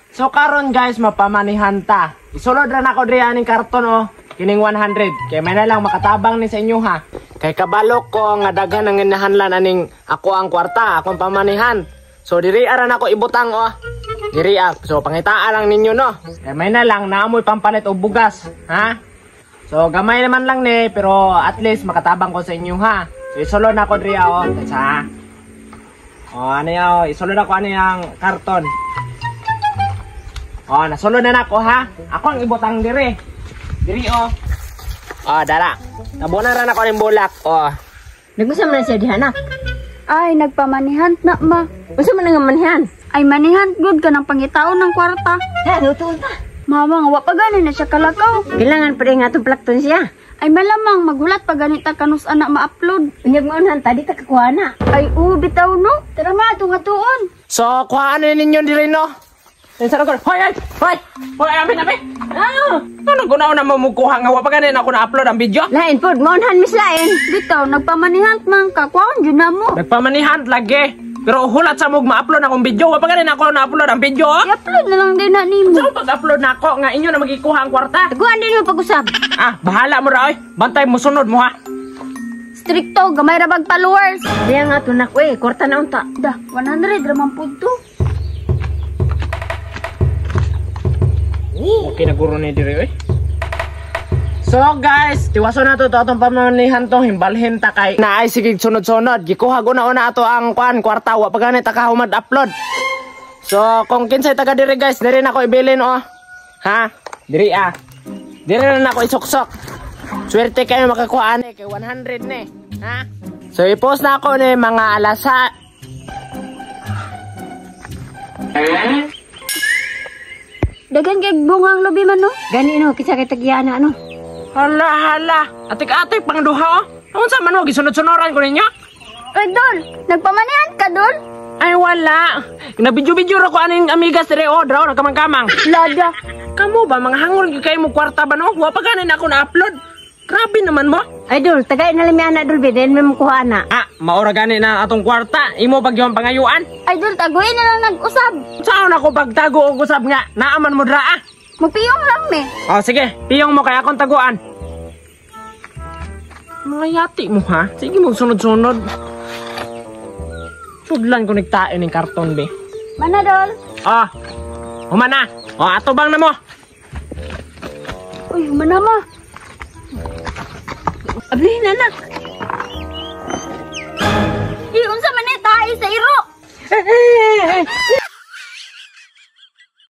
So karon guys, mapamanihan ta. Isulod ra nako diri aning karton oh. Kining 100. Kay may na lang makatabang ni sa inyo ha. Kay kabalo ko nga daghan ang ginahanlan aning ako ang kwarta, akong pamanihan. So diri ara nako ibutang oh. Diri so pangitaan lang ninyo no. Kay may na lang naamoy pampalit og bugas, ha? So gamay naman lang ni pero at least makatabang ko sa inyo ha. So isulod nako diri oh, sa. Oh ano yaw, isulod ako ano yang karton. Oh, nasulod na nako ha. Ako ang ibutang diri. Diri oh. Oh, dala. Nabunan ra nako ning bulak. Oh. Nagusam na siya diha na. Ay, nagpamanihan na ma. Usa man nga manihan. Ay, manihan good ka ng pangitaon ng kwarta. Ha, tutuon ta. Mama, nga wa pa gani na siya kalakaw. Kailangan pa rin nga itong plakton siya. Ay, malamang magulat pa ganita kanus anak ma-upload. Unyag mo unahan, tadi ta kakuha na. Ay, bitaw no. Tara ma, tunga-tuon. So, kuhaan ninyo diri no. Tensa ko. Hoy, hoy. Hoy, amin. Ano? Ano gunaw na mamukuha nga wa pa ganin ako na-upload ang video? Lain po, mo unahan mis lain. Bitaw, nagpamanihan man ka. Kwaon dyan na mo. Nagpamanihan lagi. Pero hulat sa mong ma-upload akong video. Wa pa ganin ako na-upload ang video. I-upload na lang din na ni mo. So, pag-upload na ako nga inyo na magikuha ang kwarta. Taguan din mo pag-usap. Ah, bahala mo ra oy. Bantay mo sunod mo ha. Stricto, gamay rabag followers. Diya nga tunak we, kwarta na unta. Dah, 100 ramang punto. Okay na guro ni diri oy. So guys, tiwaso na to atong pamanihan to, himbalhin ta kay naay sige sunod-sunod. Gikuha ko na una ato ang kwarta wa pa ganit ta kahumad upload. So kung kinsay taga diri guys, diri na ko ibilin oh. Ha? Diri Diri na ako isuksok. Swerte kayo makakuha ani kay 100 ni. Ha? So i-post na ako ni mga alasa. Dagan kay bungang lobi man no. Gani no, kisa kay tagyana no. Hala. Atik-atik pang duha oh. Unsa man ho gisunod-sunoran ko ninyo? Ay, Dol, nagpamanihan ka, Dol? Ay wala. Nabidyo-bidyo ra ko aning amigas diri oh, draw nagkamang-kamang. Lada. Kamu ba mga hangol gyud kay mo kwarta ba no? Wa pa ganin ako na-upload. Grabe naman mo. Ay dul, tagay na limi anak dul, beden mo kuha na. Ah, maura gani na atong kwarta. Imo bagyo ang pangayuan. Ay, Dol, taguin na lang nag-usab. Saan ako pagtago og usab nga? Naaman mo dra ah. Magpiyong lang, me. Oh, sige. Piyong mo kay akong taguan. Mga yati mo ha? Sige mo sunod-sunod. Sudlan ko nagtae ng karton be. Mana, Dol? Ah. Humana. Oh, ato bang na mo. Uy, mana ma. Ablihin anak. Unsa man ni tayo sa iro?